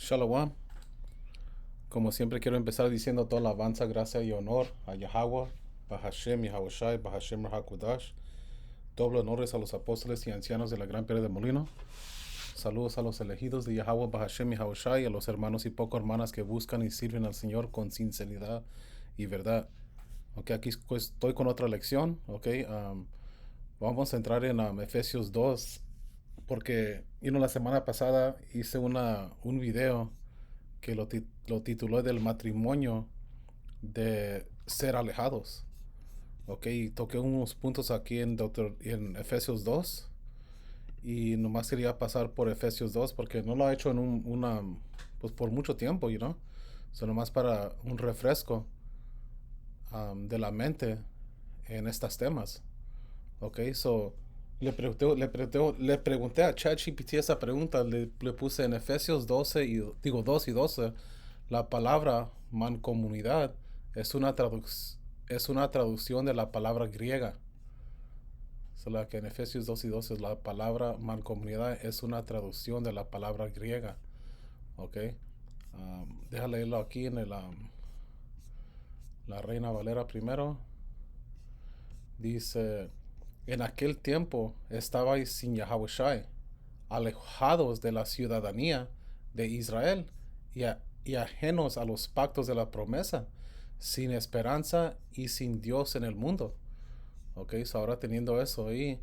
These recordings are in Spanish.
Shalom. Como siempre quiero empezar diciendo toda la alabanza, gracia y honor a Yahweh, Bahashem, Yahushai, Bahashem Rahakudash. Doble honores a los apóstoles y ancianos de la Gran Piedra de Molino. Saludos a los elegidos de Yahweh, Bahashem y Yahushai, a los hermanos y poco hermanas que buscan y sirven al Señor con sinceridad y verdad. Ok, aquí pues, estoy con otra lección. Ok, vamos a entrar en Efesios 2, porque la semana pasada hice un video que lo tituló del matrimonio de ser alejados. Ok, y toqué unos puntos aquí en Efesios 2 y nomás quería pasar por Efesios 2 porque no lo he hecho en pues por mucho tiempo, So nomás para un refresco de la mente en estos temas. Ok, so le pregunté a ChatGPT esa pregunta, le puse en Efesios 12 2 y 12, la palabra mancomunidad es es una traducción de la palabra griega. So, la que en Efesios 2 y 12 la palabra mancomunidad es una traducción de la palabra griega. Ok, déjame leerlo aquí en la Reina Valera primero. Dice, en aquel tiempo estabais sin Yahushai, alejados de la ciudadanía de Israel y ajenos a los pactos de la promesa, sin esperanza y sin Dios en el mundo. Ok, so ahora teniendo eso ahí,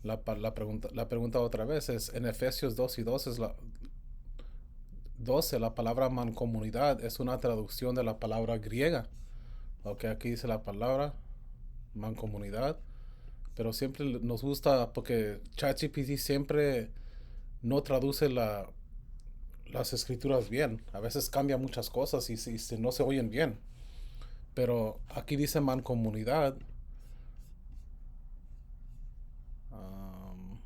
la pregunta otra vez es, en Efesios 2 y 12, 12 la palabra mancomunidad es una traducción de la palabra griega. Ok, aquí dice la palabra mancomunidad, pero siempre nos gusta porque ChatGPT siempre no traduce las escrituras bien. A veces cambia muchas cosas y no se oyen bien. Pero aquí dice mancomunidad. Um,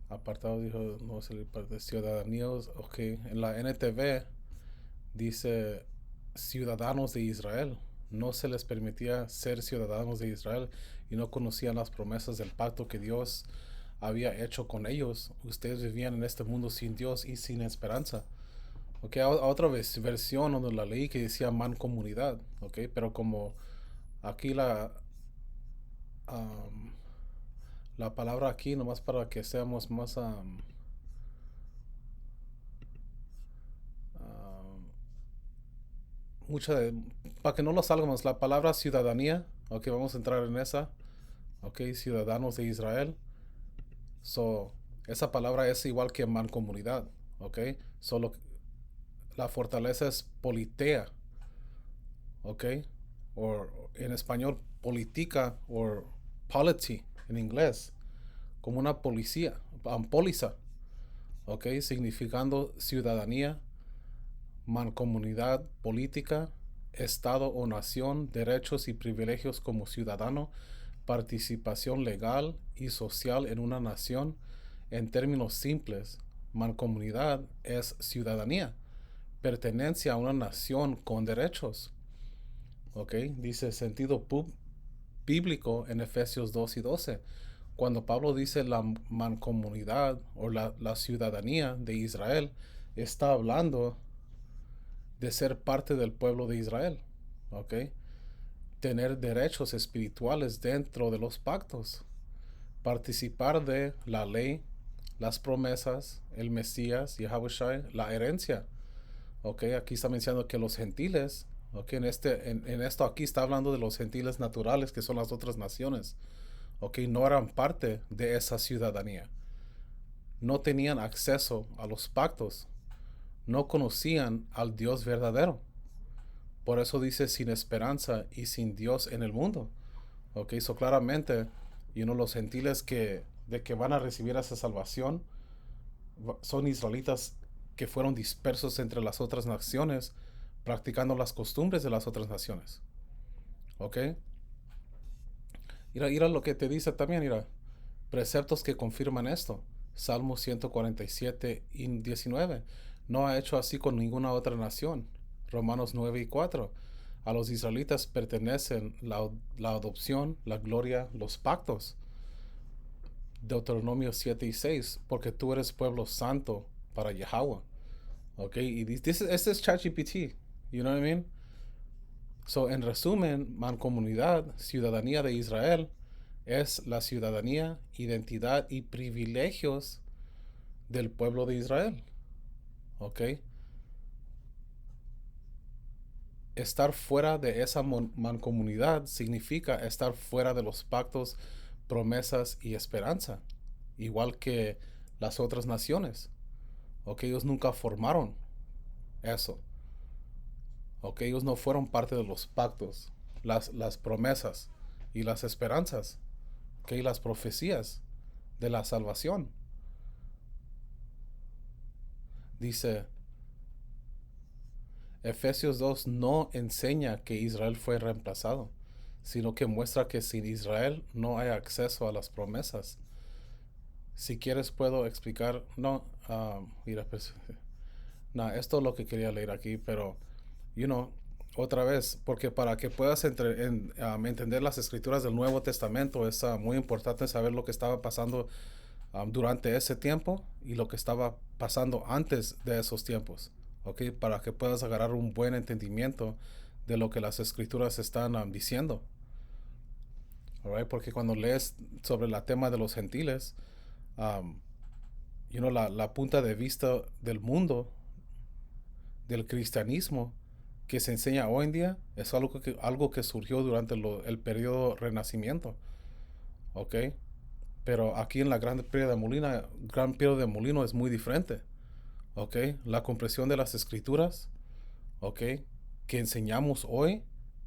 Apartado dijo, no sé, de ciudadanías. Ok, en la NTV dice ciudadanos de Israel. No se les permitía ser ciudadanos de Israel y no conocían las promesas del pacto que Dios había hecho con ellos. Ustedes vivían en este mundo sin Dios y sin esperanza. Ok, a otra versión donde la leí que decía mancomunidad. Ok, pero como aquí um, la palabra aquí, nomás para que seamos más um, mucha de, para que no lo salgamos, la palabra ciudadanía. Ok, vamos a entrar en esa. Ok, ciudadanos de Israel. So, esa palabra es igual que mancomunidad. Ok, solo la fortaleza es politea. Ok, o en español política o polity en inglés, como una policía, póliza. Ok, significando ciudadanía, mancomunidad política, Estado o nación, derechos y privilegios como ciudadano, participación legal y social en una nación. En términos simples, mancomunidad es ciudadanía, pertenencia a una nación con derechos. ¿Ok? Dice sentido bíblico en Efesios 2 y 12. Cuando Pablo dice la mancomunidad o la ciudadanía de Israel, está hablando de ser parte del pueblo de Israel. ¿Ok? Tener derechos espirituales dentro de los pactos, participar de la ley, las promesas, el Mesías, Yahushua, la herencia. Ok, aquí está mencionando que los gentiles, ok, en esto aquí está hablando de los gentiles naturales que son las otras naciones. Ok, no eran parte de esa ciudadanía. No tenían acceso a los pactos. No conocían al Dios verdadero. Por eso dice sin esperanza y sin Dios en el mundo. Ok, so claramente, los gentiles de que van a recibir esa salvación son israelitas que fueron dispersos entre las otras naciones, practicando las costumbres de las otras naciones. ¿Ok? Mira lo que te dice también, mira. Preceptos que confirman esto. Salmo 147 y 19. No ha hecho así con ninguna otra nación. Romanos 9 y 4. A los israelitas pertenecen la adopción, la gloria, los pactos. Deuteronomio 7 y 6. Porque tú eres pueblo santo para Yahweh. Ok, y este es ChatGPT. You know what I mean? So, en resumen, mancomunidad, ciudadanía de Israel, es la ciudadanía, identidad y privilegios del pueblo de Israel. ¿Ok? Estar fuera de esa mancomunidad significa estar fuera de los pactos, promesas y esperanza, igual que las otras naciones. ¿Ok? Ellos nunca formaron eso. ¿Ok? Ellos no fueron parte de los pactos, las promesas y las esperanzas. ¿Ok? Las profecías de la salvación. Dice, Efesios 2 no enseña que Israel fue reemplazado, sino que muestra que sin Israel no hay acceso a las promesas. Si quieres puedo explicar, no, mira, pues, no, esto es lo que quería leer aquí, pero, you know, otra vez, porque para que puedas entender las escrituras del Nuevo Testamento es muy importante saber lo que estaba pasando durante ese tiempo y lo que estaba pasando antes de esos tiempos, ¿ok? Para que puedas agarrar un buen entendimiento de lo que las escrituras están diciendo, ¿alright? Porque cuando lees sobre el tema de los gentiles, um, la punta de vista del mundo, del cristianismo, que se enseña hoy en día, es algo que surgió durante el periodo Renacimiento, ¿ok? Pero aquí en la Gran Piedra de Molino es muy diferente. ¿Ok? La comprensión de las escrituras, ¿ok? Que enseñamos hoy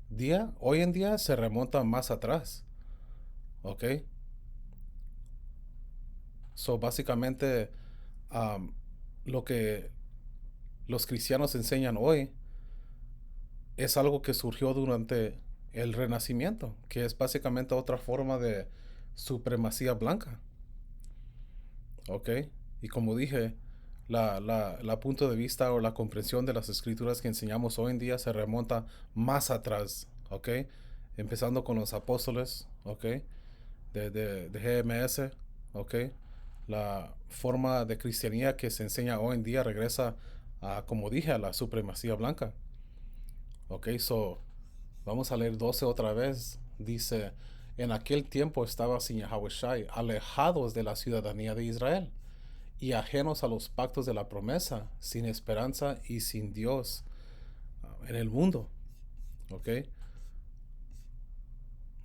en día se remonta más atrás, ¿ok? So, básicamente, um, lo que los cristianos enseñan hoy es algo que surgió durante el Renacimiento, que es básicamente otra forma de supremacía blanca, ¿ok? Y como dije, la punto de vista o la comprensión de las escrituras que enseñamos hoy en día se remonta más atrás, ¿ok? Empezando con los apóstoles, ¿ok? De GMS, ¿ok? La forma de cristianía que se enseña hoy en día regresa a, como dije, a la supremacía blanca, ¿ok? So, vamos a leer 12 otra vez. Dice, en aquel tiempo estaba sin Yahushai, alejados de la ciudadanía de Israel y ajenos a los pactos de la promesa, sin esperanza y sin Dios en el mundo. ¿Ok?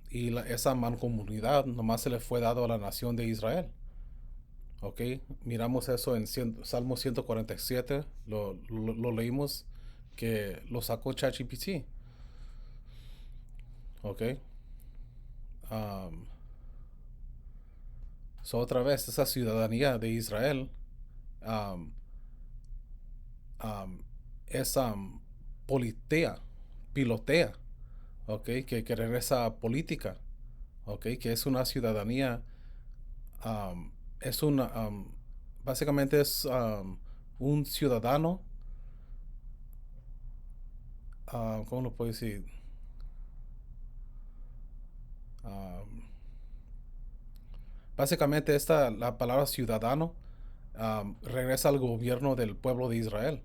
Y esa mancomunidad nomás se le fue dado a la nación de Israel. ¿Ok? Miramos eso en Salmo 147, lo leímos que lo sacó ChatGPT. ¿Ok? Um, so otra vez, esa ciudadanía de Israel um, um, es politea, pilotea, ¿ok? Que regresa a política, ¿ok? Que es una ciudadanía, um, es una, básicamente es un ciudadano, ¿cómo lo puedo decir? Um, Básicamente la palabra ciudadano regresa al gobierno del pueblo de Israel,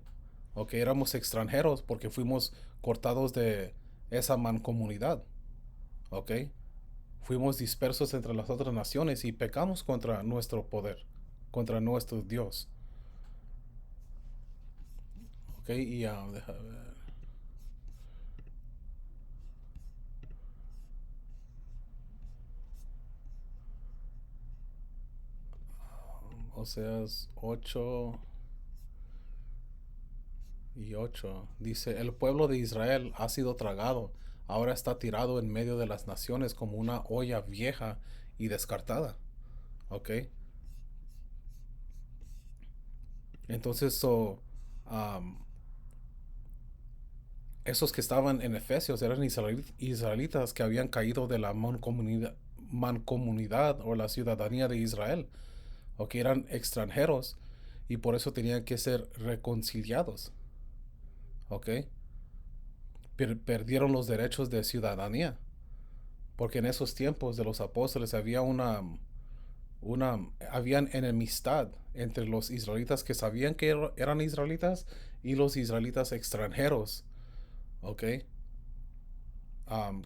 ¿ok? Éramos extranjeros porque fuimos cortados de esa mancomunidad, ¿ok? Fuimos dispersos entre las otras naciones y pecamos contra nuestro poder, contra nuestro Dios. Ok, y deja ver. Oseas 8:8 dice: El pueblo de Israel ha sido tragado, ahora está tirado en medio de las naciones como una olla vieja y descartada. Ok, entonces, um, esos que estaban en Efesios eran israelitas que habían caído de la mancomunidad o la ciudadanía de Israel, o que eran extranjeros y por eso tenían que ser reconciliados, ¿ok? Perdieron los derechos de ciudadanía, porque en esos tiempos de los apóstoles había habían enemistad entre los israelitas que sabían que eran israelitas y los israelitas extranjeros, ¿ok?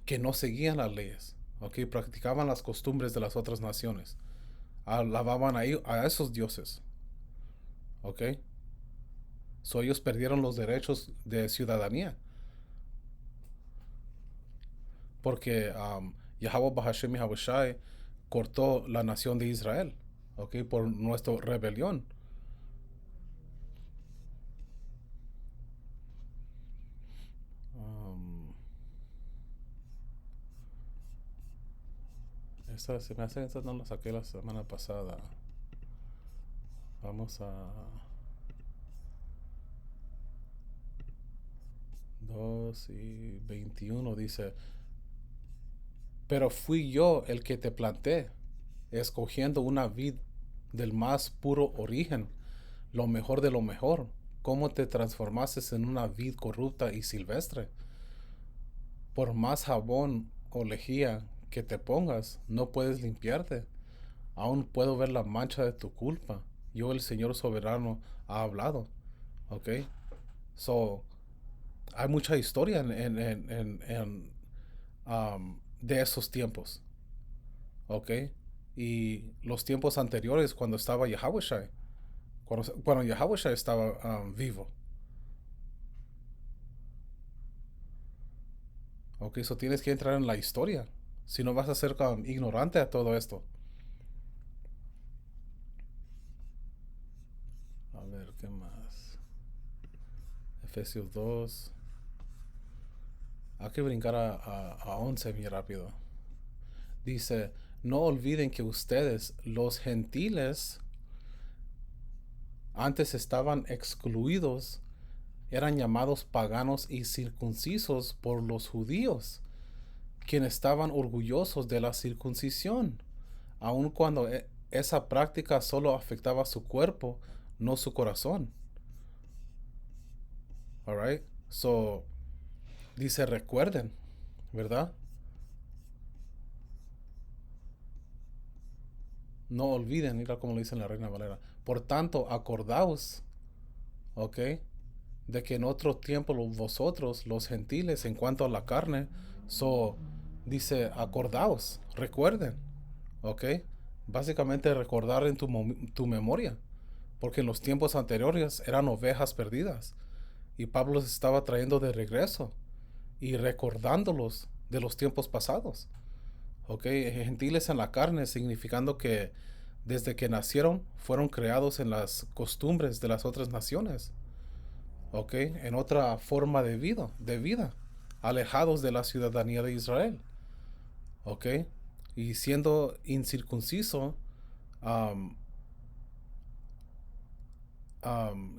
Que no seguían las leyes, ¿ok? Practicaban las costumbres de las otras naciones, alababan a esos dioses, ¿ok? So ellos perdieron los derechos de ciudadanía porque Yahweh Bahashem Yahushai cortó la nación de Israel, ¿ok? Por nuestra rebelión. Um, Esta se me hace que esta no la saqué la semana pasada. Vamos a 2:21 dice, pero fui yo el que te planté, escogiendo una vid del más puro origen, lo mejor de lo mejor. ¿Cómo te transformaste en una vid corrupta y silvestre? Por más jabón o lejía que te pongas, no puedes limpiarte. Aún puedo ver la mancha de tu culpa. Yo, el Señor soberano, ha hablado. ¿Ok? So, hay mucha historia de esos tiempos. ¿Ok? Y los tiempos anteriores cuando estaba Yahushua. Cuando Yahushua estaba vivo. ¿Ok? So tienes que entrar en la historia. Si no vas a ser ignorante a todo esto. A ver, ¿qué más? Efesios 2. Hay que brincar a 11 bien rápido. Dice, no olviden que ustedes, los gentiles, antes estaban excluidos, eran llamados paganos y circuncisos por los judíos, quienes estaban orgullosos de la circuncisión, aun cuando esa práctica solo afectaba su cuerpo, no su corazón. Alright? So, dice, recuerden, ¿verdad? No olviden, mira como lo dice en la Reina Valera. Por tanto, acordaos, ¿ok? De que en otro tiempo vosotros, los gentiles, en cuanto a la carne, dice, acordaos, recuerden, ¿ok? Básicamente recordar en tu memoria, porque en los tiempos anteriores eran ovejas perdidas y Pablo los estaba trayendo de regreso y recordándolos de los tiempos pasados. ¿Ok? Gentiles en la carne, significando que desde que nacieron fueron creados en las costumbres de las otras naciones. ¿Ok? En otra forma de vida, alejados de la ciudadanía de Israel. ¿Ok? Y siendo incircunciso, um, um,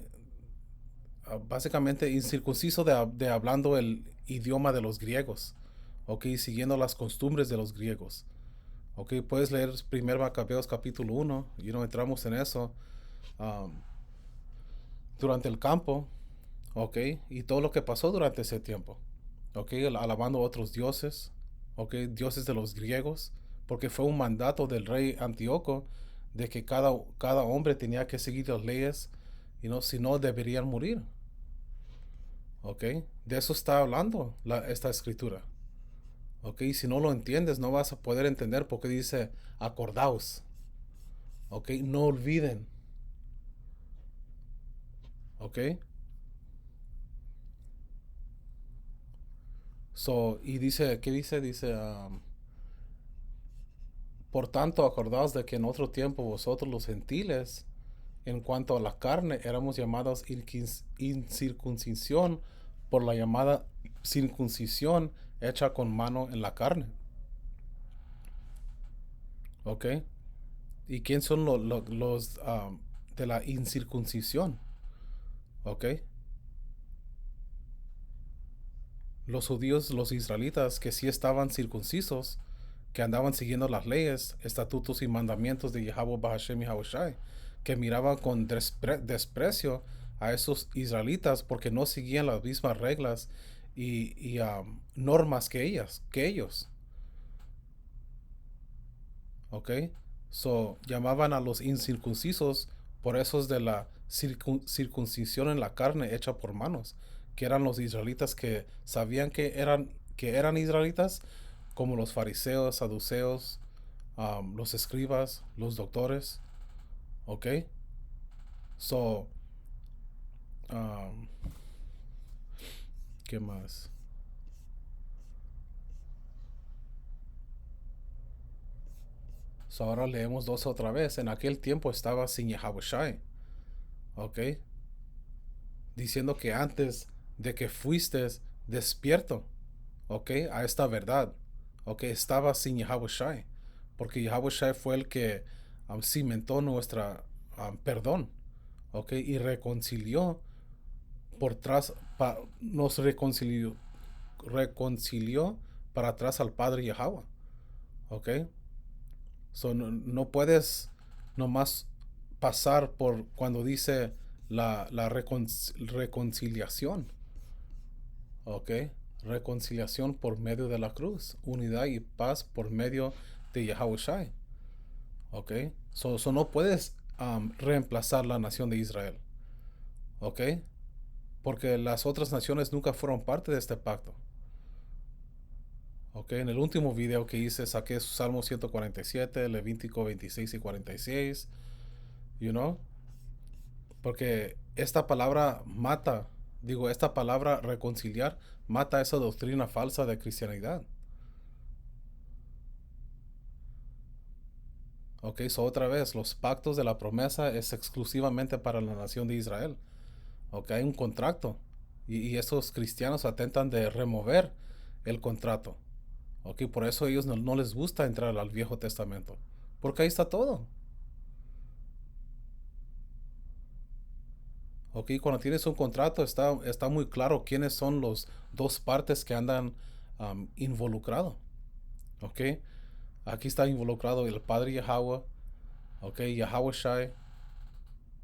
básicamente incircunciso de hablando el idioma de los griegos. ¿Ok? Siguiendo las costumbres de los griegos. Ok, puedes leer 1 Macabeos capítulo 1 y no entramos en eso. um, Durante el campo, ok, y todo lo que pasó durante ese tiempo, ok, alabando a otros dioses, ok, dioses de los griegos, porque fue un mandato del rey Antíoco de que cada hombre tenía que seguir las leyes y no, si no deberían morir, ok, de eso está hablando esta escritura. Ok, si no lo entiendes, no vas a poder entender por qué dice acordaos. Ok, no olviden. Ok, y dice, ¿qué dice? Dice, por tanto, acordaos de que en otro tiempo vosotros los gentiles, en cuanto a la carne, éramos llamados incircuncisión por la llamada circuncisión hecha con mano en la carne. ¿Ok? ¿Y quién son los de la incircuncisión? ¿Ok? Los judíos, los israelitas, que sí estaban circuncisos, que andaban siguiendo las leyes, estatutos y mandamientos de Yahweh Bahashem Yahushai, que miraban con desprecio a esos israelitas porque no seguían las mismas reglas y normas que ellos. ¿Ok? So, llamaban a los incircuncisos por esos de la circuncisión en la carne hecha por manos, que eran los israelitas que sabían que eran israelitas, como los fariseos, saduceos, los escribas, los doctores, ¿ok? So, um, ¿qué más? So, ahora leemos dos otra vez. En aquel tiempo estaba sin Yahushai, ¿ok? Diciendo que antes de que fuiste despierto, ¿ok? A esta verdad, ¿ok? Estaba sin Yahushai, porque Yahushai fue el que cimentó nuestra perdón, ¿ok? Y reconcilió por tras, nos reconcilió para atrás al Padre Yahweh, ¿ok? So, no, no puedes nomás pasar por cuando dice la reconciliación, ¿ok? Reconciliación por medio de la cruz, unidad y paz por medio de Yahushai, ¿ok? So no puedes reemplazar la nación de Israel, ¿ok? Porque las otras naciones nunca fueron parte de este pacto. Ok, en el último video que hice saqué Salmo 147, Levítico 26 y 46, you know, porque esta palabra mata, digo, esta palabra reconciliar mata esa doctrina falsa de cristianidad. Ok, so otra vez, los pactos de la promesa es exclusivamente para la nación de Israel. Ok, hay un contrato y estos cristianos atentan de remover el contrato. Ok, por eso a ellos no les gusta entrar al Viejo Testamento, porque ahí está todo. Ok, cuando tienes un contrato está muy claro quiénes son los dos partes que andan involucrados. Ok, aquí está involucrado el Padre Yahweh, ok, Yahweh Shai,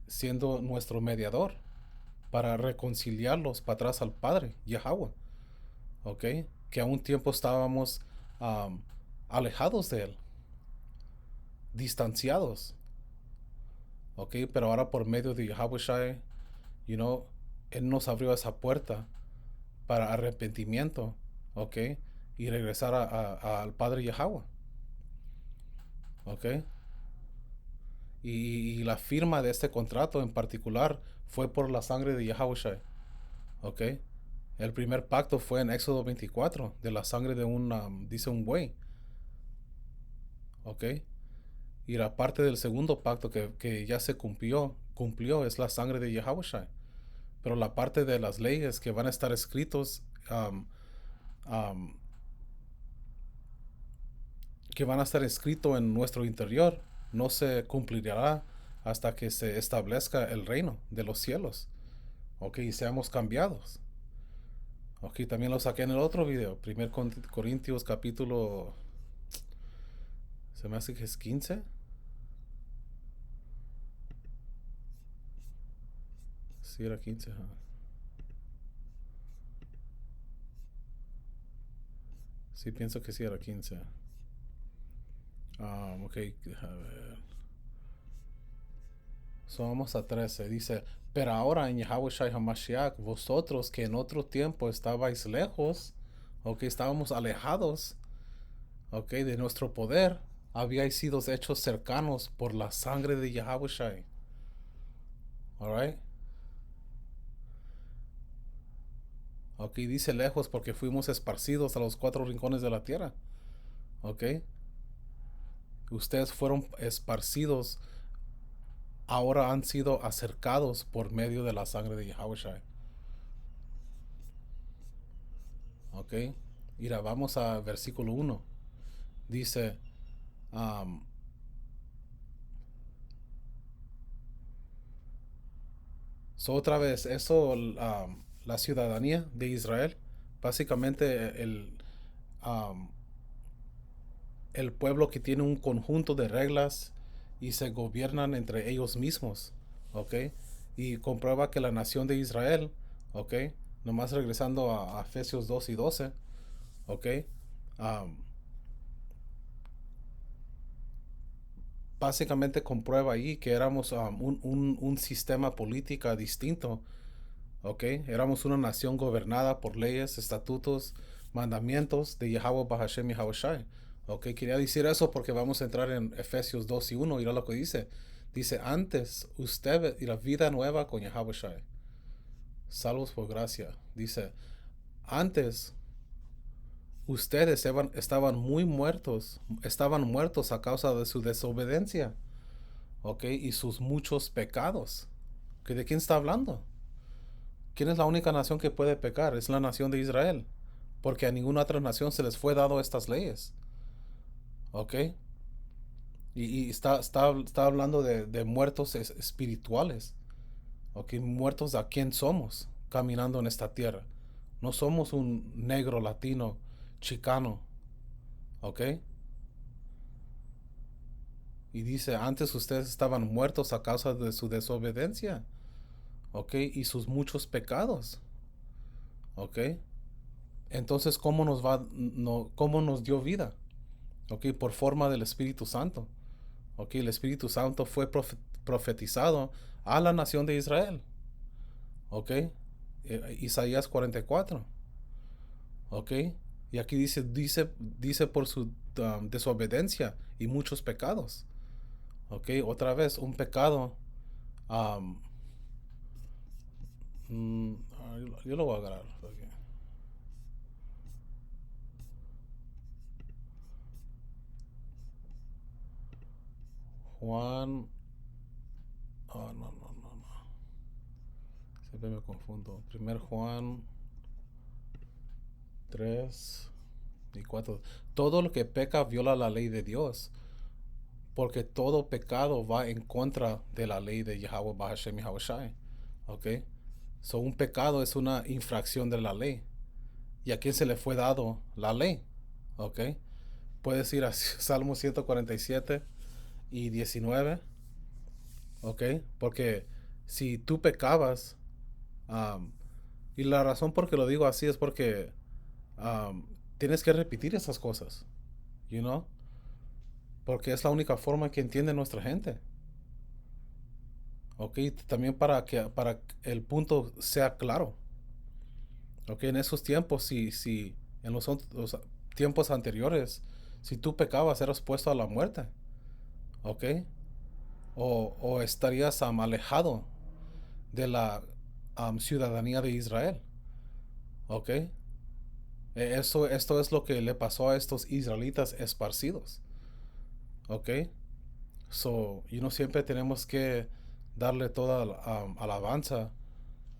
siendo nuestro mediador para reconciliarlos para atrás al Padre Yahweh, ok, que a un tiempo estábamos um, alejados de Él, distanciados, ok, pero ahora por medio de Yahweh Shai, you know, Él nos abrió esa puerta para arrepentimiento, ¿ok? Y regresar al Padre Yahweh, ¿ok? Y la firma de este contrato en particular fue por la sangre de Yahushua, ¿ok? El primer pacto fue en Éxodo 24, de la sangre de dice un buey, ¿ok? Y la parte del segundo pacto que ya se cumplió es la sangre de Yahushua. Pero la parte de las leyes que van a estar escritos um, um, que van a estar escritos en nuestro interior no se cumplirá hasta que se establezca el reino de los cielos. Ok, y seamos cambiados. Ok, también lo saqué en el otro video. Primer Corintios capítulo, se me hace que es 15. Sí, era 15. Sí, pienso que sí era 15. Ok, a ver. So, vamos a 13. Dice, pero ahora en Yahweh Shai HaMashiach, vosotros que en otro tiempo estabais lejos, o que estábamos alejados, ok, de nuestro poder, habíais sido hechos cercanos por la sangre de Yahushua. Alright. Ok, dice lejos porque fuimos esparcidos a los cuatro rincones de la tierra. Ok. Ustedes fueron esparcidos, ahora han sido acercados por medio de la sangre de Yahushua. Ok. Mira, vamos a versículo 1. Dice, um, so otra vez, eso, la ciudadanía de Israel, básicamente um, el pueblo que tiene un conjunto de reglas y se gobiernan entre ellos mismos, ¿ok? Y comprueba que la nación de Israel, ¿ok? Nomás regresando a Efesios 2 y 12, ¿ok? Um, básicamente comprueba ahí que éramos un sistema político distinto, ¿ok? Éramos una nación gobernada por leyes, estatutos, mandamientos de Yahweh Bahashem Yahweh Shai. ¿Ok? Quería decir eso porque vamos a entrar en Efesios 2 y 1. Mira lo que dice. Dice, antes usted y la vida nueva con Yahweh Shai. Salvos por gracia. Dice, antes ustedes estaban muy muertos, estaban muertos a causa de su desobediencia, ¿ok? Y sus muchos pecados. ¿Que ¿De quién está hablando? ¿Quién es la única nación que puede pecar? Es la nación de Israel. Porque a ninguna otra nación se les fue dado estas leyes. ¿Ok? Y está hablando de muertos espirituales. ¿Ok? Muertos a quién somos caminando en esta tierra. No somos un negro latino chicano. ¿Ok? Y dice, antes ustedes estaban muertos a causa de su desobediencia. ¿Ok? Y sus muchos pecados. ¿Ok? Entonces, cómo nos dio vida? ¿Ok? Por forma del Espíritu Santo. ¿Ok? El Espíritu Santo fue profetizado a la nación de Israel. ¿Ok? Isaías 44. ¿Ok? Y aquí dice por su desobediencia y muchos pecados. ¿Ok? Otra vez, un pecado. um, mm, yo lo voy a agarrar. Okay. Juan. Oh, no, no, no, no. Siempre me confundo. Primer Juan 3 y 4. Todo lo que peca viola la ley de Dios, porque todo pecado va en contra de la ley de Yahweh Bahashem Yahweh Shai. ¿Ok? So, un pecado es una infracción de la ley. ¿Y a quién se le fue dado la ley? ¿Ok? Puedes ir a Salmo 147 y 19. ¿Ok? Porque si tú pecabas, um, y la razón por que lo digo así es porque um, tienes que repetir esas cosas. You know? Porque es la única forma que entiende nuestra gente. Ok, también para que el punto sea claro. Ok, en esos tiempos, si en los tiempos anteriores, si tú pecabas, eras puesto a la muerte. Ok, o estarías alejado de la ciudadanía de Israel. Ok, esto es lo que le pasó a estos israelitas esparcidos. Ok, so, siempre tenemos que darle toda alabanza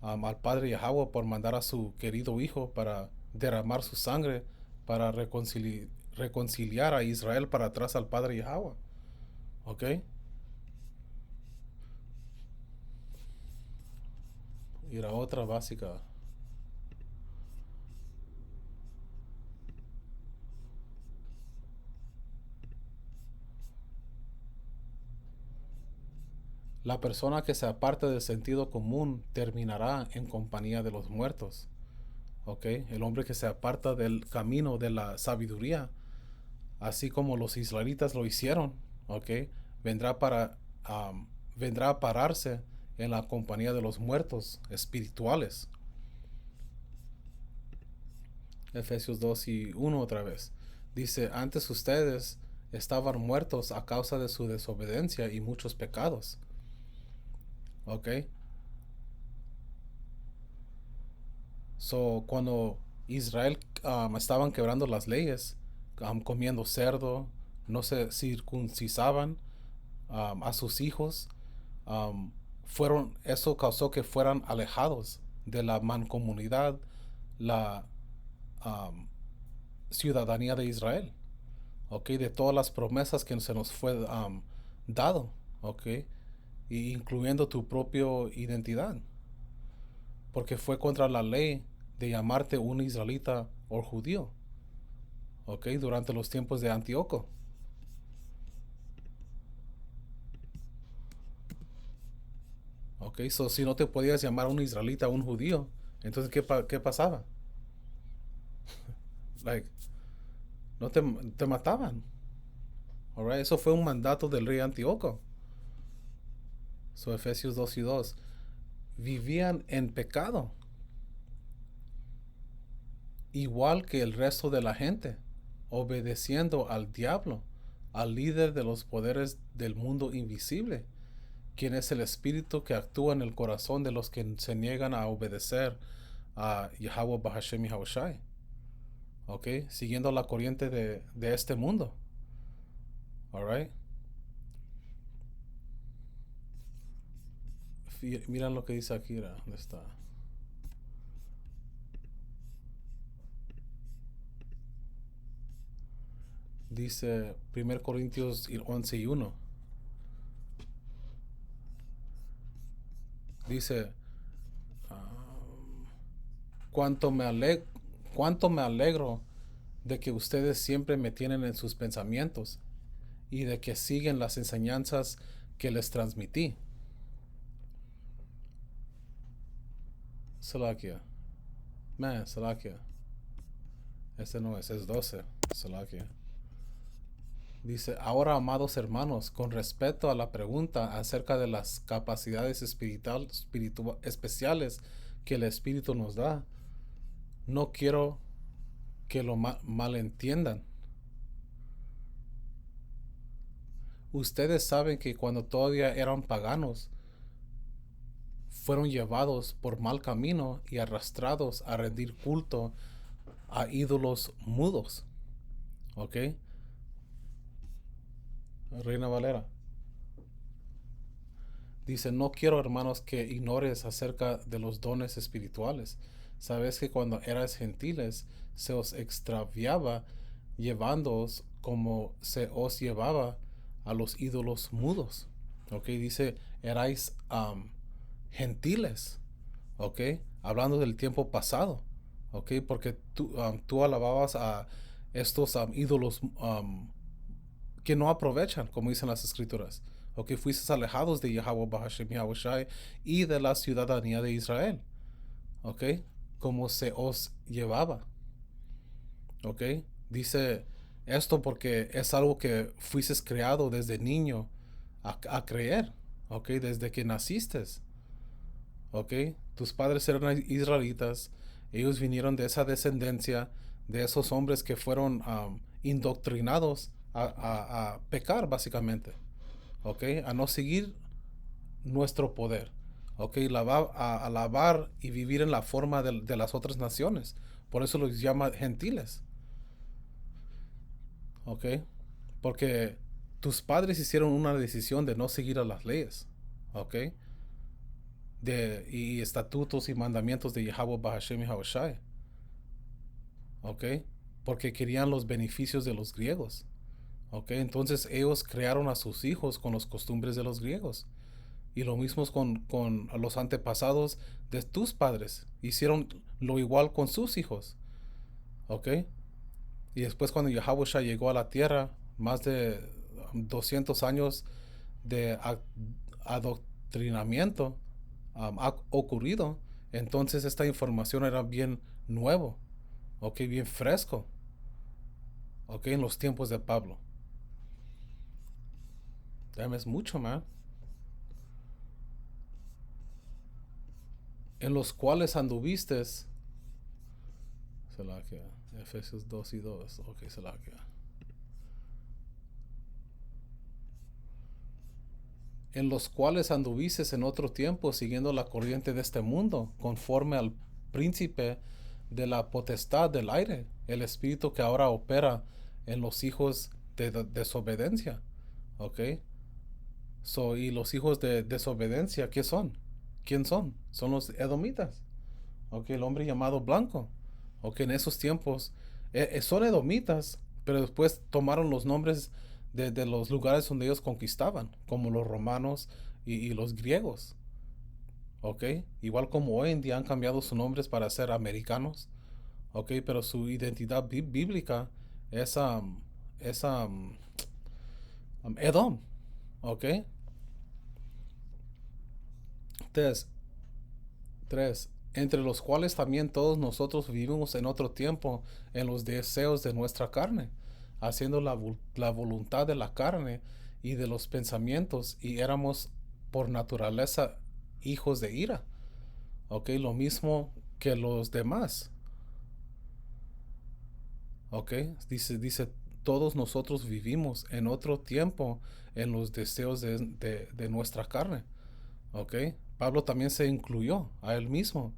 al Padre Yahweh por mandar a su querido Hijo para derramar su sangre para reconciliar a Israel para atrás al Padre Yahweh. ¿Ok? Y la otra básica. La persona que se aparte del sentido común terminará en compañía de los muertos. ¿Ok? El hombre que se aparta del camino de la sabiduría, así como los israelitas lo hicieron, ¿ok? Vendrá para vendrá a pararse en la compañía de los muertos espirituales. Efesios 2 y 1 otra vez. Dice, antes ustedes estaban muertos a causa de su desobediencia y muchos pecados. ¿Ok? So, cuando Israel estaban quebrando las leyes, comiendo cerdo, no se circuncisaban a sus hijos, um, eso causó que fueran alejados de la mancomunidad, la um, ciudadanía de Israel, ¿ok? De todas las promesas que se nos fue dado, ¿ok? Incluyendo tu propia identidad, porque fue contra la ley de llamarte un israelita o judío, ¿ok? Durante los tiempos de Antíoco. ¿Ok? So, si no te podías llamar un israelita o un judío, entonces ¿qué pasaba? Like, no te mataban. Alright, eso fue un mandato del rey Antíoco. So, Efesios 2:2. Vivían en pecado, igual que el resto de la gente, obedeciendo al diablo, al líder de los poderes del mundo invisible, quien es el espíritu que actúa en el corazón de los que se niegan a obedecer a Yahweh Bahashem Yahushai. ¿Ok? Siguiendo la corriente de este mundo. Alright. Miran lo que dice aquí. ¿Dónde está? Dice 1 Corintios 11:1. Dice, cuánto me, cuánto me alegro de que ustedes siempre me tienen en sus pensamientos y de que siguen las enseñanzas que les transmití. Salakia. Man, Salakia. Este no es 12. Salakia. Dice, ahora amados hermanos, con respecto a la pregunta acerca de las capacidades especiales que el Espíritu nos da, no quiero que lo malentiendan. Ustedes saben que cuando todavía eran paganos, fueron llevados por mal camino y arrastrados a rendir culto a ídolos mudos. ¿Ok? Reina Valera. Dice, no quiero, hermanos, que ignores acerca de los dones espirituales. Sabes que cuando eras gentiles se os extraviaba llevándoos como se os llevaba a los ídolos mudos. ¿Ok? Dice, erais gentiles. ¿Ok? Hablando del tiempo pasado. ¿Ok? Porque tú alababas a estos ídolos que no aprovechan, como dicen las escrituras. ¿Ok? Fuiste alejados de Yahweh Bahashem Yahushai y de la ciudadanía de Israel. ¿Ok? Como se os llevaba. ¿Ok? Dice esto porque es algo que fuiste creado desde niño a creer. ¿Ok? Desde que naciste. ¿Ok? Tus padres eran israelitas. Ellos vinieron de esa descendencia, de esos hombres que fueron indoctrinados a pecar, básicamente. ¿Ok? A no seguir nuestro poder. ¿Ok? A alabar y vivir en la forma de las otras naciones. Por eso los llama gentiles. ¿Ok? Porque tus padres hicieron una decisión de no seguir a las leyes. ¿Ok? Y estatutos y mandamientos de Yahweh Bahashem Yahushai. ¿Ok? Porque querían los beneficios de los griegos. ¿Ok? Entonces ellos crearon a sus hijos con las costumbres de los griegos. Y lo mismo con los antepasados de tus padres. Hicieron lo igual con sus hijos. ¿Ok? Y después cuando Yahushua llegó a la tierra, más de 200 años de adoctrinamiento ha ocurrido. Entonces esta información era bien nuevo. ¿Ok? Bien fresco. ¿Ok? En los tiempos de Pablo. Damn, es mucho, man. En los cuales anduviste. Se la queda. Efesios 2:2. Ok, se la queda. En los cuales anduviste en otro tiempo siguiendo la corriente de este mundo, conforme al príncipe de la potestad del aire, el espíritu que ahora opera en los hijos de desobediencia. ¿Ok? Y los hijos de desobediencia, ¿qué son? ¿Quién son? Son los edomitas. ¿Ok? El hombre llamado blanco. ¿Ok? En esos tiempos son edomitas, pero después tomaron los nombres de los lugares donde ellos conquistaban, como los romanos y los griegos. ¿Ok? Igual como hoy en día han cambiado sus nombres para ser americanos. ¿Ok? Pero su identidad bíblica es, es Edom. ¿Ok? Entonces, 3. Entre los cuales también todos nosotros vivimos en otro tiempo en los deseos de nuestra carne, haciendo la voluntad de la carne y de los pensamientos, y éramos por naturaleza hijos de ira. Ok, lo mismo que los demás. Ok, dice, todos nosotros vivimos en otro tiempo en los deseos de nuestra carne. Ok, Pablo también se incluyó a él mismo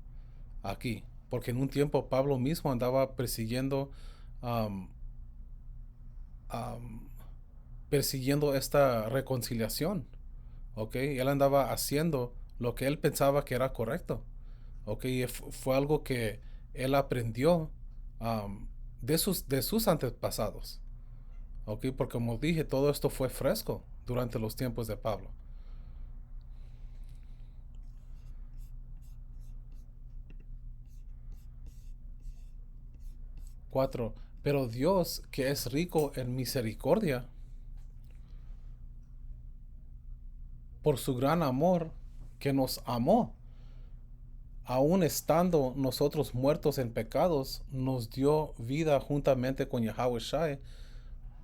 aquí, porque en un tiempo Pablo mismo andaba um, um, persiguiendo esta reconciliación. Ok, él andaba haciendo lo que él pensaba que era correcto. Ok, y fue algo que él aprendió um, de sus antepasados. Ok, porque como dije, todo esto fue fresco durante los tiempos de Pablo. 4. Pero Dios, que es rico en misericordia, por su gran amor, que nos amó, aun estando nosotros muertos en pecados, nos dio vida juntamente con Yahweh Shai.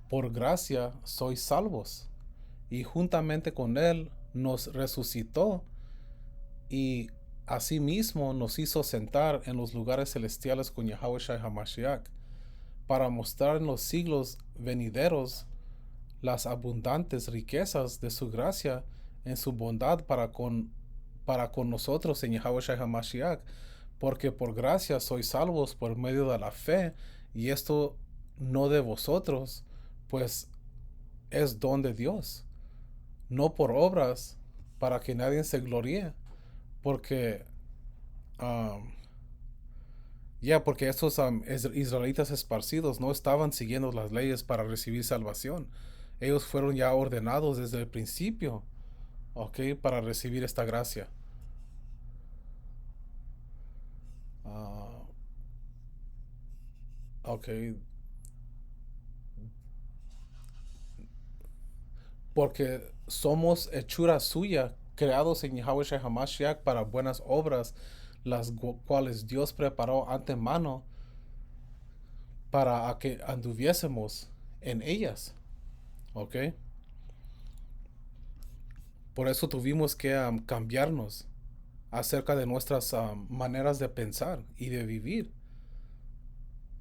Por gracia sois salvos. Y juntamente con Él nos resucitó y asimismo nos hizo sentar en los lugares celestiales con Yahweh Shai HaMashiach, para mostrar en los siglos venideros las abundantes riquezas de su gracia en su bondad para con nosotros en Yahweh Shai HaMashiach, porque por gracia sois salvos por medio de la fe, y esto no de vosotros, pues es don de Dios, no por obras, para que nadie se gloríe, porque um, porque estos israelitas esparcidos no estaban siguiendo las leyes para recibir salvación. Ellos fueron ya ordenados desde el principio, ok, para recibir esta gracia. Ah, ok, porque somos hechura suya, creados en Yahweh Shai HaMashiach para buenas obras, las cuales Dios preparó antemano para que anduviésemos en ellas, ok. Por eso tuvimos que cambiarnos acerca de nuestras maneras de pensar y de vivir,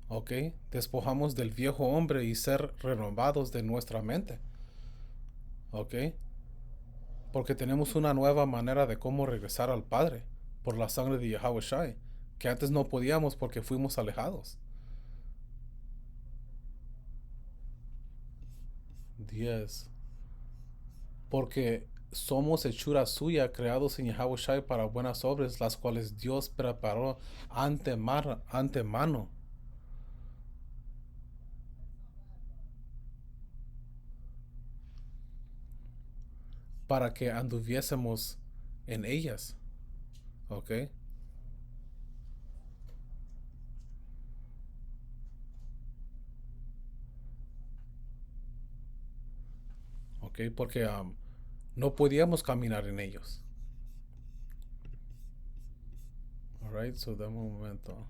¿ok? Despojamos del viejo hombre y ser renovados de nuestra mente, ¿ok? Porque tenemos una nueva manera de cómo regresar al Padre por la sangre de Yahweh Shai, que antes no podíamos porque fuimos alejados. 10. Porque somos hechura suya, creados en Yahweh Shai para buenas obras, las cuales Dios preparó antemano para que anduviésemos en ellas, ¿ok? ¿Ok? Porque no podíamos caminar en ellos. Alright, so dame un momento.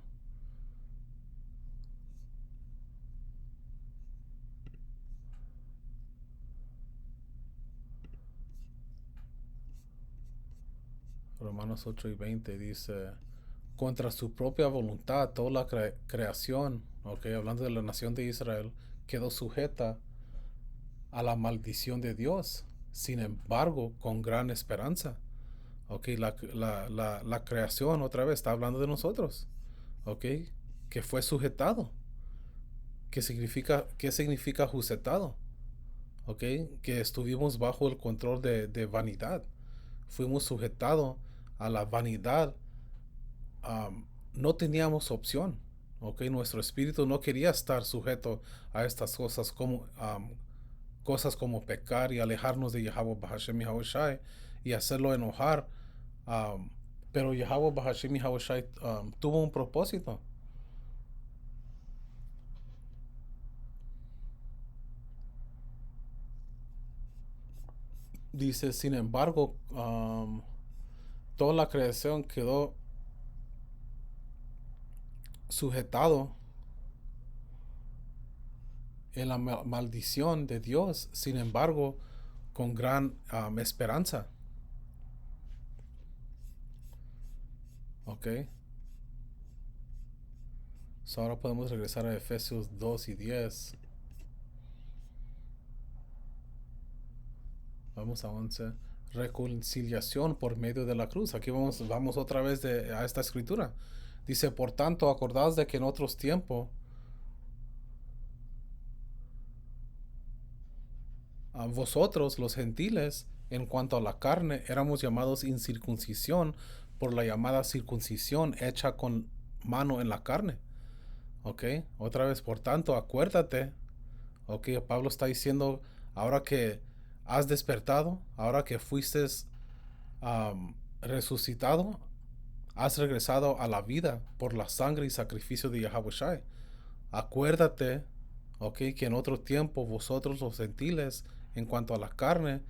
Romanos 8:20 dice, contra su propia voluntad, toda la creación, ok, hablando de la nación de Israel, quedó sujeta a la maldición de Dios. Sin embargo, con gran esperanza. Ok, la creación otra vez está hablando de nosotros. Ok, que fue sujetado. ¿Qué significa sujetado? Ok, que estuvimos bajo el control de vanidad. Fuimos sujetados a la vanidad. No teníamos opción. Ok, nuestro espíritu no quería estar sujeto a estas cosas como pecar y alejarnos de Yahweh Bahashem Yahweh Shai y hacerlo enojar. Um, pero Yahweh Bahashem Yahweh Shai tuvo un propósito. Dice, sin embargo, toda la creación quedó sujetado en la maldición de Dios, sin embargo, con gran esperanza. ¿Ok? So ahora podemos regresar a Efesios 2:10. Vamos a 11. Reconciliación por medio de la cruz. Aquí vamos otra vez a esta escritura. Dice, por tanto, acordaos de que en otros tiempos a vosotros, los gentiles, en cuanto a la carne, éramos llamados incircuncisión por la llamada circuncisión hecha con mano en la carne. ¿Ok? Otra vez, por tanto, acuérdate. ¿Ok? Pablo está diciendo, ahora que has despertado, ahora que fuiste resucitado, has regresado a la vida por la sangre y sacrificio de Yahweh Shai. Acuérdate, ok, que en otro tiempo vosotros los gentiles, en cuanto a la carne,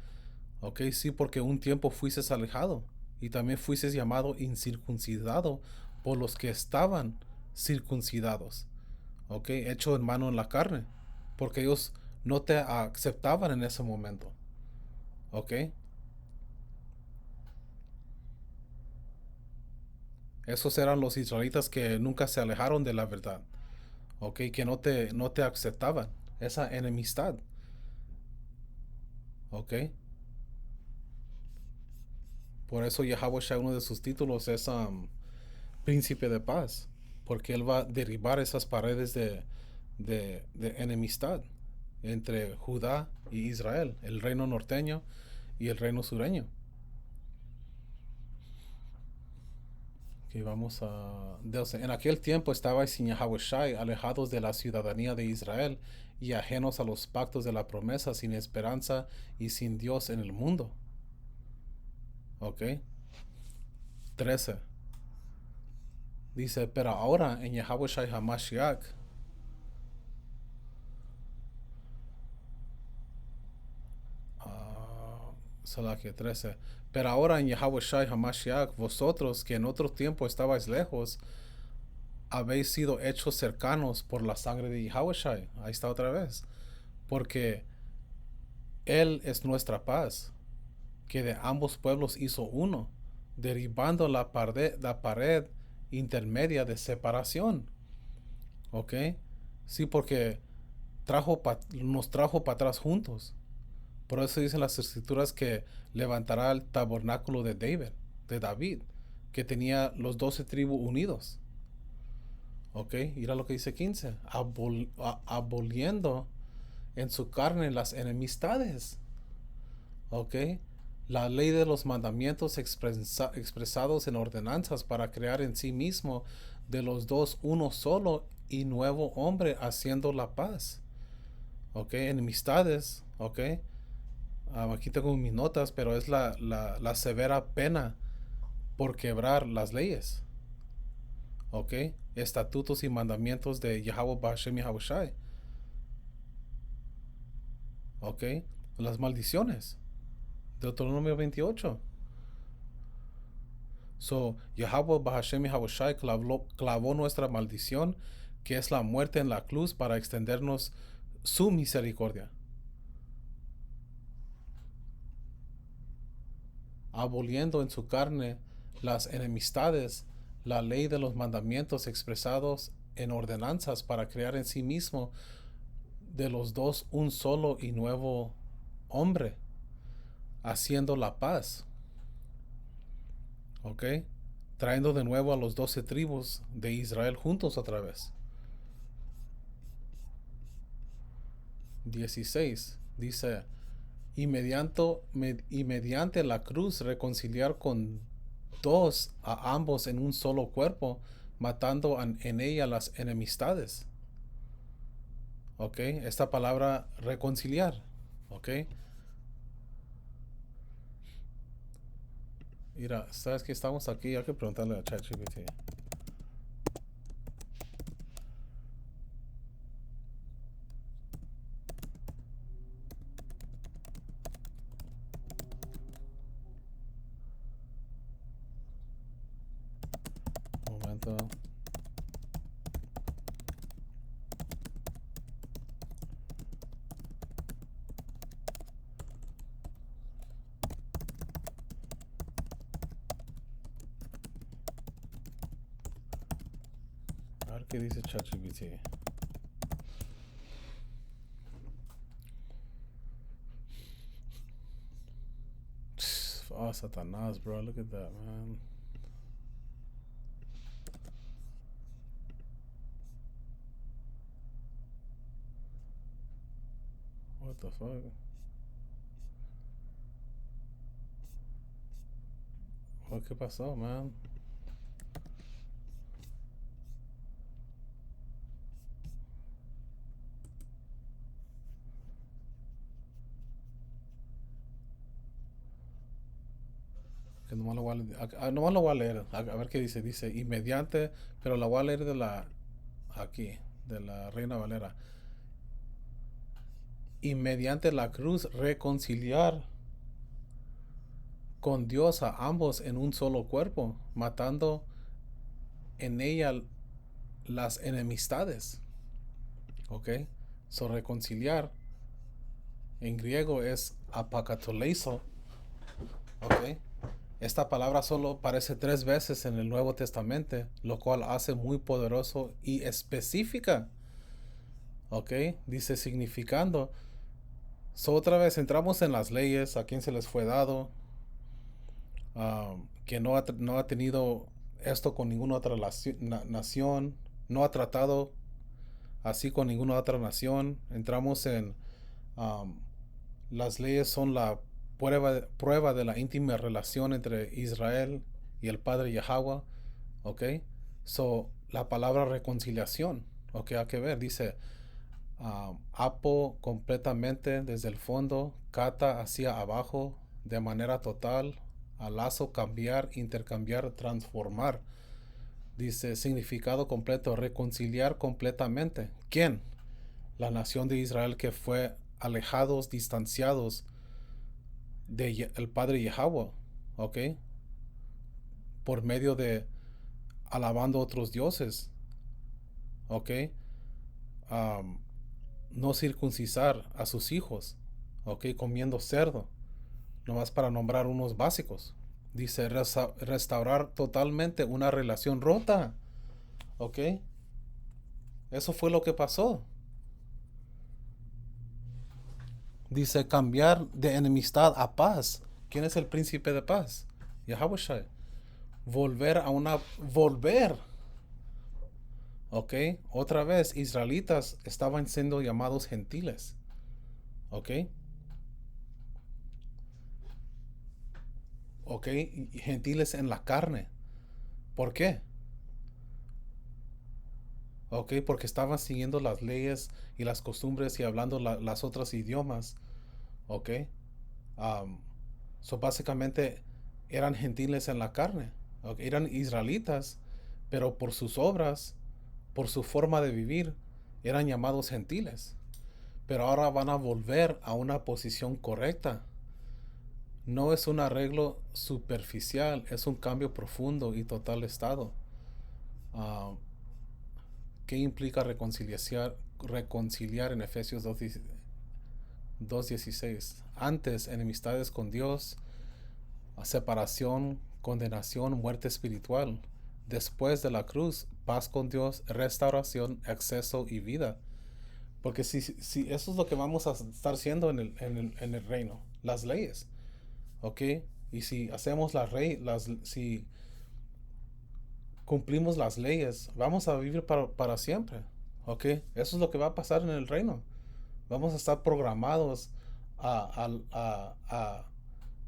ok, sí, porque un tiempo fuisteis alejado y también fuisteis llamado incircuncidado por los que estaban circuncidados, ok, hecho en mano en la carne, porque ellos no te aceptaban en ese momento, ok. Esos eran los israelitas que nunca se alejaron de la verdad, ok, que no te aceptaban, esa enemistad, ok. Por eso Yahweh Shai, uno de sus títulos es príncipe de paz, porque él va a derribar esas paredes de enemistad entre Judá y Israel, el reino norteño y el reino sureño. Que vamos a... Dios, en aquel tiempo estabais sin Yahweh Shai, alejados de la ciudadanía de Israel y ajenos a los pactos de la promesa, sin esperanza y sin Dios en el mundo. ¿Ok? 13. Dice, pero ahora en Yahweh Shai HaMashiach, Salakia 13. Pero ahora en Yahweh Shai HaMashiach, vosotros que en otro tiempo estabais lejos, habéis sido hechos cercanos por la sangre de Yahweh Shai. Ahí está otra vez. Porque Él es nuestra paz, que de ambos pueblos hizo uno, derribando la pared intermedia de separación. ¿Ok? Sí, porque nos trajo para atrás juntos. Por eso dicen las escrituras que levantará el tabernáculo de David, que tenía los 12 tribus unidos. ¿Ok? Mira lo que dice 15. Aboliendo en su carne las enemistades. ¿Ok? La ley de los mandamientos expresados en ordenanzas para crear en sí mismo de los dos uno solo y nuevo hombre haciendo la paz. ¿Ok? Enemistades. ¿Ok? Aquí tengo mis notas, pero es la severa pena por quebrar las leyes, ¿ok? Estatutos y mandamientos de Yahweh Bashem Yahweh Shai, ¿ok? Las maldiciones, Deuteronomio 28. So, Yahweh Bashem Yahweh Shai clavó nuestra maldición, que es la muerte en la cruz, para extendernos su misericordia, aboliendo en su carne las enemistades, la ley de los mandamientos expresados en ordenanzas para crear en sí mismo de los dos un solo y nuevo hombre, haciendo la paz, ¿ok? Trayendo de nuevo a los 12 tribus de Israel juntos otra vez. 16 dice, y mediante la cruz reconciliar con dos a ambos en un solo cuerpo, matando en ella las enemistades. ¿Ok? Esta palabra reconciliar. ¿Ok? Mira, ¿sabes que estamos aquí? Hay que preguntarle a ChatGPT. Un momento. A ver qué dice ChatGPT. Oh, Satanás, bro. Look at that, man. What the fuck? ¿Qué pasó, man? Que nomás lo voy a leer. A ver qué dice. Dice, y mediante, pero la voy a leer de la, aquí, de la Reina Valera. Y mediante la cruz reconciliar con Dios a ambos en un solo cuerpo, matando en ella las enemistades. ¿Ok? So reconciliar en griego es apakatoleizo. ¿Ok? Esta palabra solo aparece 3 veces en el Nuevo Testamento, lo cual hace muy poderoso y específica. ¿Ok? Dice significando. So otra vez entramos en las leyes, a quién se les fue dado, que no ha tenido esto con ninguna otra nación, no ha tratado así con ninguna otra nación. Entramos en um, las leyes son la prueba de la íntima relación entre Israel y el Padre Yahweh. ¿Ok? So, la palabra reconciliación, ¿ok? Hay que ver, dice, apo completamente desde el fondo, kata hacia abajo, de manera total, a lazo cambiar, intercambiar, transformar. Dice significado completo, reconciliar completamente. ¿Quién? La nación de Israel que fue alejados, distanciados de el Padre Yahweh, ¿ok? Por medio de alabando otros dioses, ¿ok? Um, no circuncisar a sus hijos, ¿ok? Comiendo cerdo, nomás para nombrar unos básicos. Dice restaurar totalmente una relación rota, ¿ok? Eso fue lo que pasó. Dice cambiar de enemistad a paz. ¿Quién es el príncipe de paz? Yahweh. Volver. ¿Ok? Otra vez, israelitas estaban siendo llamados gentiles. ¿Ok? ¿Ok? Gentiles en la carne. ¿Por qué? ¿Ok? Porque estaban siguiendo las leyes y las costumbres y hablando las otras idiomas. ¿Ok? Um, so básicamente eran gentiles en la carne. ¿Ok? Eran israelitas, pero por sus obras, por su forma de vivir, eran llamados gentiles. Pero ahora van a volver a una posición correcta. No es un arreglo superficial, es un cambio profundo y total de estado. Ah, ¿Qué implica reconciliar en Efesios 2:16? Antes, enemistades con Dios, separación, condenación, muerte espiritual. Después de la cruz, paz con Dios, restauración, acceso y vida. Porque si eso es lo que vamos a estar haciendo en el reino, las leyes. ¿Ok? Y si hacemos si cumplimos las leyes, vamos a vivir para siempre. ¿Ok? Eso es lo que va a pasar en el reino. Vamos a estar programados a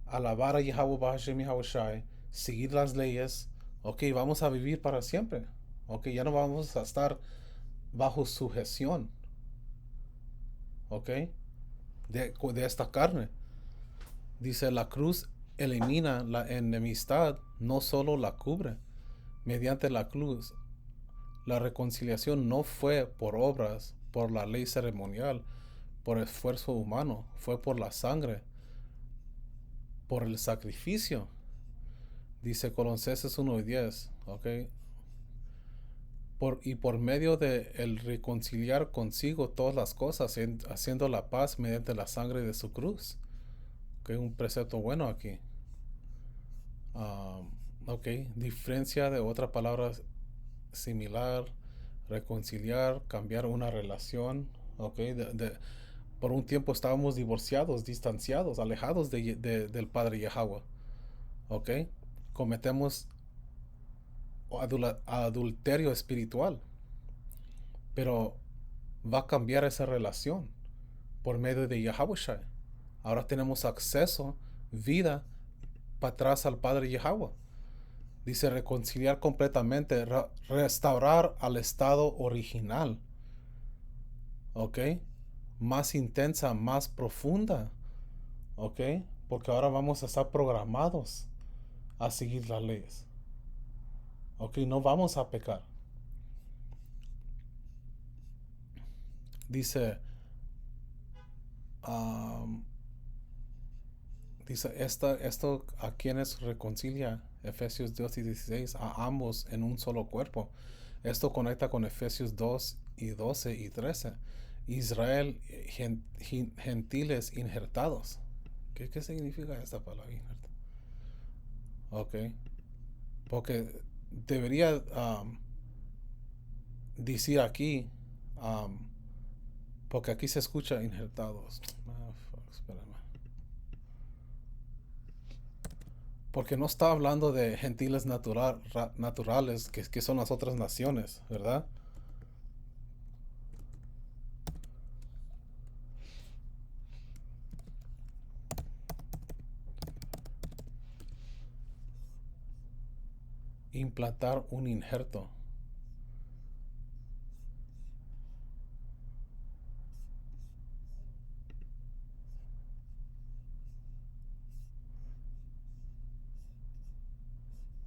alabar a Yahweh Bahashem Yahweh Shai, seguir las leyes. ¿Ok? Vamos a vivir para siempre. ¿Ok? Ya no vamos a estar bajo sujeción. ¿Ok? De esta carne. Dice, la cruz elimina la enemistad, no solo la cubre. Mediante la cruz, la reconciliación no fue por obras, por la ley ceremonial, por esfuerzo humano, fue por la sangre, por el sacrificio. Dice Colosenses 1:10, ¿ok? Y por medio de el reconciliar consigo todas las cosas, haciendo la paz mediante la sangre de su cruz. Que es un precepto bueno aquí. Ok, diferencia de otra palabra similar, reconciliar, cambiar una relación, ¿ok? Por un tiempo estábamos divorciados, distanciados, alejados del Padre Yahweh, ¿ok? Cometemos adulterio espiritual, pero va a cambiar esa relación por medio de Yahweh. Ahora tenemos acceso, vida, para atrás al Padre Yahweh. Dice reconciliar completamente, restaurar al estado original, ¿ok? Más intensa, más profunda, ¿ok? Porque ahora vamos a estar programados a seguir las leyes, ¿ok? No vamos a pecar. Dice, um, dice esto a quienes reconcilia, Efesios 2 y 16, a ambos en un solo cuerpo. Esto conecta con Efesios 2 y 12 y 13. Israel, gentiles injertados. ¿Qué significa esta palabra injertado? Ok. Porque debería decir aquí, um, porque aquí se escucha injertados. Espérame. Porque no está hablando de gentiles naturales, que son las otras naciones, ¿verdad? Implantar un injerto.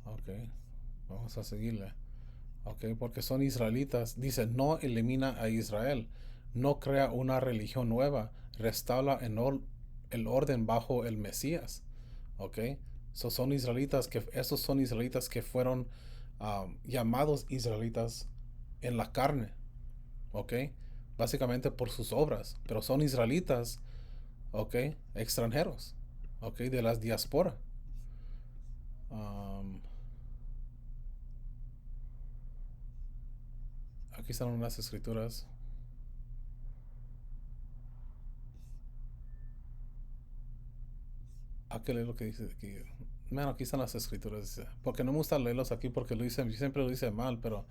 Ok, vamos a seguirle. Ok, porque son israelitas. Dice, no elimina a Israel, no crea una religión nueva, restaura el orden bajo el Mesías. Ok, esos son israelitas que fueron llamados israelitas en la carne. Ok, básicamente por sus obras, pero son israelitas, ok, extranjeros, ok, de las diáspora. Um, Aquí están unas escrituras. Hay que leer lo que dice aquí. Bueno, aquí están las escrituras. Porque no me gusta leerlos aquí porque siempre lo dice mal, pero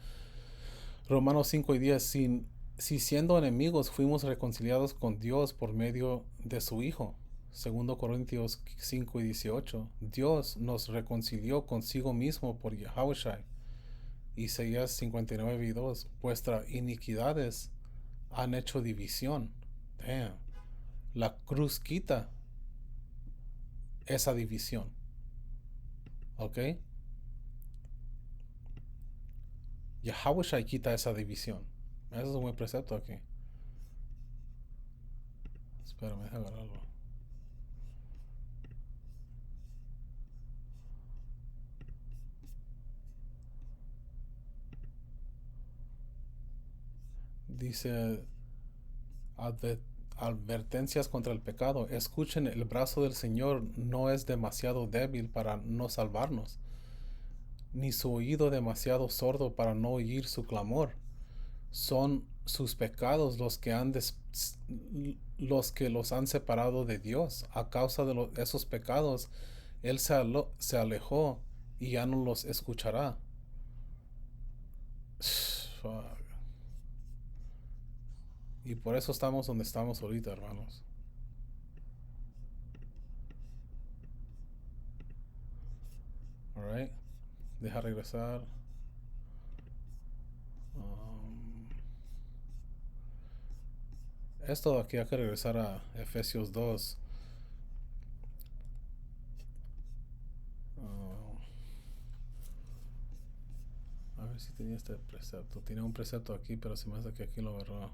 Romanos 5 y 10, si siendo enemigos fuimos reconciliados con Dios por medio de su Hijo. Segundo Corintios 5 y 18. Dios nos reconcilió consigo mismo por Yahushua. Isaías 59 y 2. Vuestras iniquidades han hecho división. Damn. La cruz quita esa división. ¿Ok? Yahushua quita esa división. Eso es un buen precepto aquí. Espérame, déjame agarrarlo. Dice, advertencias contra el pecado. Escuchen, el brazo del Señor no es demasiado débil para no salvarnos, ni su oído demasiado sordo para no oír su clamor. Son sus pecados los que los han separado de Dios. A causa de esos pecados, Él se alejó y ya no los escuchará. Y por eso estamos donde estamos ahorita, hermanos. Alright. Deja regresar. Um, Esto aquí hay que regresar a Efesios 2. Uh, a ver si tenía este precepto. Tiene un precepto aquí, pero se me hace que aquí lo agarró.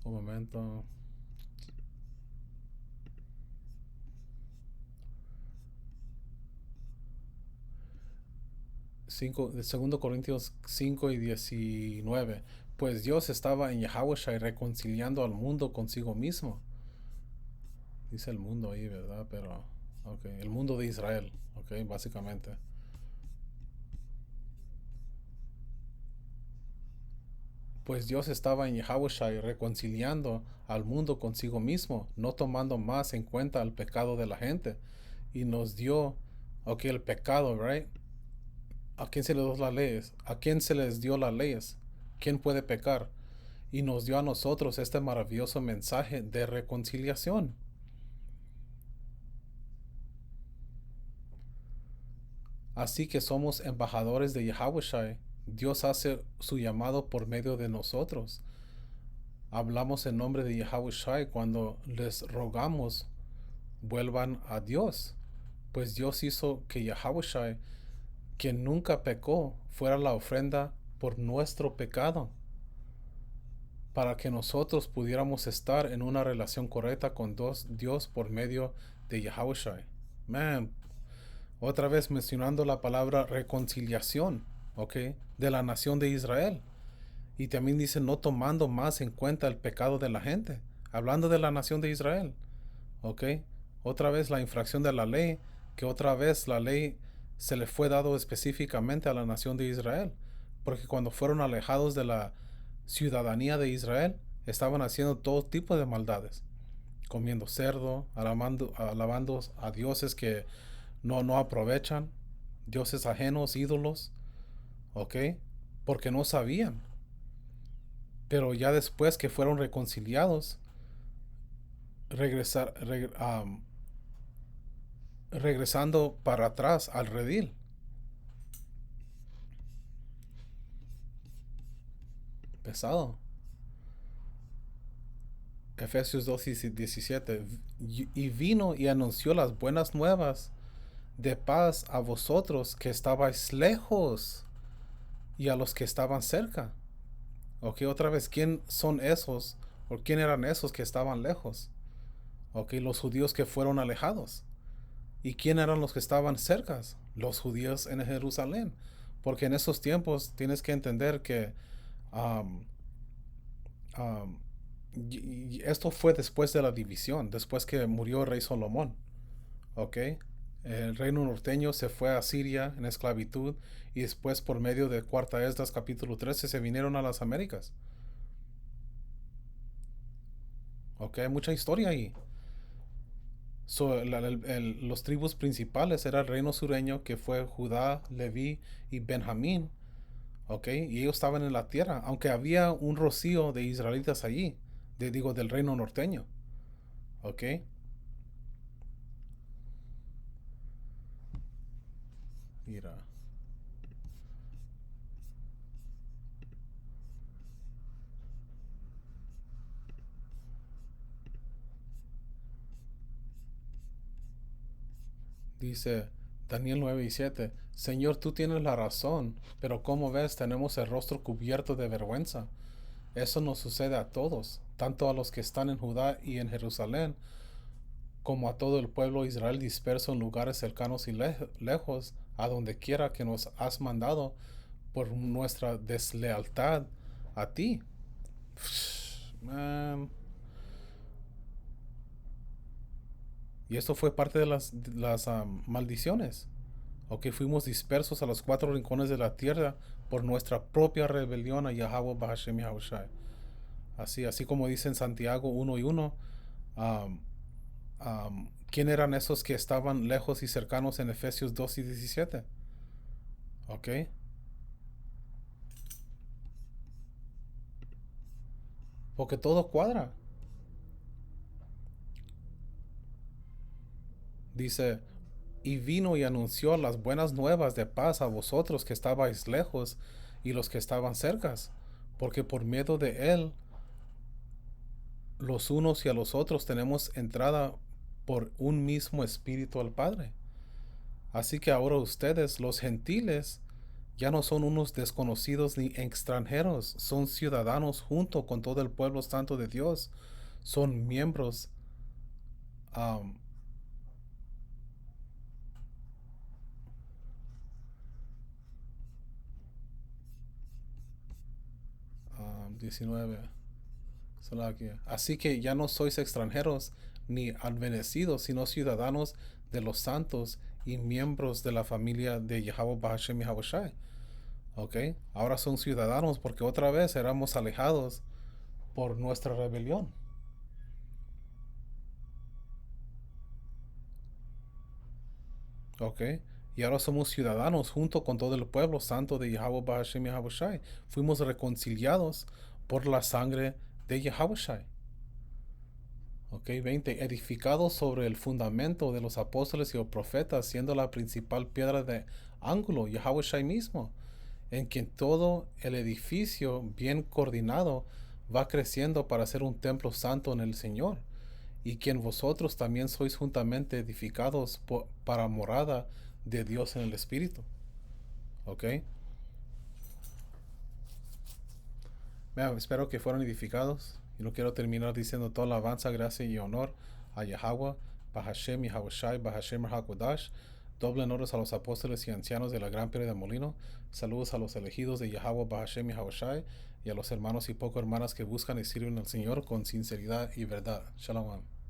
Un momento. De 2 Corintios 5 y 19. Pues Dios estaba en Yahushua reconciliando al mundo consigo mismo. Dice el mundo ahí, ¿verdad? Pero Ok, el mundo de Israel. Ok, básicamente. Pues Dios estaba en Yahushua reconciliando al mundo consigo mismo, no tomando más en cuenta el pecado de la gente. Y nos dio, ok, el pecado, right? ¿A quién se les dio las leyes? ¿A quién se les dio las leyes? ¿Quién puede pecar? Y nos dio a nosotros este maravilloso mensaje de reconciliación. Así que somos embajadores de Yahushua. Dios hace su llamado por medio de nosotros. Hablamos en nombre de Yahushua cuando les rogamos vuelvan a Dios. Pues Dios hizo que Yahushua, quien nunca pecó, fuera la ofrenda por nuestro pecado, para que nosotros pudiéramos estar en una relación correcta con Dios por medio de Yahushua. Man, otra vez mencionando la palabra reconciliación, ¿ok? De la nación de Israel. Y también dice no tomando más en cuenta el pecado de la gente, hablando de la nación de Israel, ¿ok? Otra vez la infracción de la ley, que otra vez la ley se le fue dado específicamente a la nación de Israel, porque cuando fueron alejados de la ciudadanía de Israel, estaban haciendo todo tipo de maldades, comiendo cerdo, alabando a dioses que no aprovechan, dioses ajenos, ídolos, ¿ok? Porque no sabían. Pero ya después que fueron reconciliados, regresar, regresando para atrás al redil. Pesado. Efesios 2 y 17. Y vino y anunció las buenas nuevas de paz a vosotros que estabais lejos y a los que estaban cerca. Ok, otra vez, ¿quién son esos? ¿O quién eran esos que estaban lejos? Ok, los judíos que fueron alejados. ¿Y quién eran los que estaban cerca? Los judíos en Jerusalén. Porque en esos tiempos tienes que entender que um, um, y esto fue después de la división, después que murió el rey Salomón. ¿Ok? El reino norteño se fue a Siria en esclavitud y después por medio de Cuarta Esdras capítulo 13 se vinieron a las Américas. ¿Ok? Hay mucha historia ahí. Los tribus principales era el reino sureño que fue Judá, Leví y Benjamín. ¿Ok? Y ellos estaban en la tierra, aunque había un rocío de israelitas allí, digo, del reino norteño. ¿Ok? Mira. Dice Daniel 9 y 7, Señor, tú tienes la razón, pero como ves, tenemos el rostro cubierto de vergüenza. Eso nos sucede a todos, tanto a los que están en Judá y en Jerusalén, como a todo el pueblo de Israel disperso en lugares cercanos y lejos, a donde quiera que nos has mandado por nuestra deslealtad a ti. Man. Y esto fue parte de las maldiciones. O que fuimos dispersos a los cuatro rincones de la tierra por nuestra propia rebelión a Yahweh Bahashem Yahushai. Así como dice en Santiago 1:1, um, ¿quién eran esos que estaban lejos y cercanos en Efesios 2 y 17? ¿Ok? Porque todo cuadra. Dice, y vino y anunció las buenas nuevas de paz a vosotros que estabais lejos y los que estaban cercas, porque por medio de él los unos y a los otros tenemos entrada por un mismo espíritu al Padre. Así que ahora ustedes, los gentiles, ya no son unos desconocidos ni extranjeros, son ciudadanos junto con todo el pueblo santo de Dios, son miembros, um, 19, Así que ya no sois extranjeros ni advenecidos, sino ciudadanos de los santos y miembros de la familia de Yahweh Bahashem Yahushai. ¿Ok? Ahora son ciudadanos porque otra vez éramos alejados por nuestra rebelión. ¿Ok? Y ahora somos ciudadanos junto con todo el pueblo santo de Yahweh Bahashem Yahushai. Fuimos reconciliados por la sangre de Yahushai. Ok, 20. Edificados sobre el fundamento de los apóstoles y los profetas, siendo la principal piedra de ángulo Yahushai mismo, en quien todo el edificio bien coordinado va creciendo para ser un templo santo en el Señor, y quien vosotros también sois juntamente edificados para morada de Dios en el Espíritu. ¿Ok? Espero que fueran edificados. Y no quiero terminar diciendo toda la alabanza, gracia y honor a Yahweh, Bahashem, Yahushai, Bahashem, Hakodash. Doble honores a los apóstoles y ancianos de la gran piedra de molino. Saludos a los elegidos de Yahweh, Bahashem y Yahushai, y a los hermanos y poco hermanas que buscan y sirven al Señor con sinceridad y verdad. Shalom.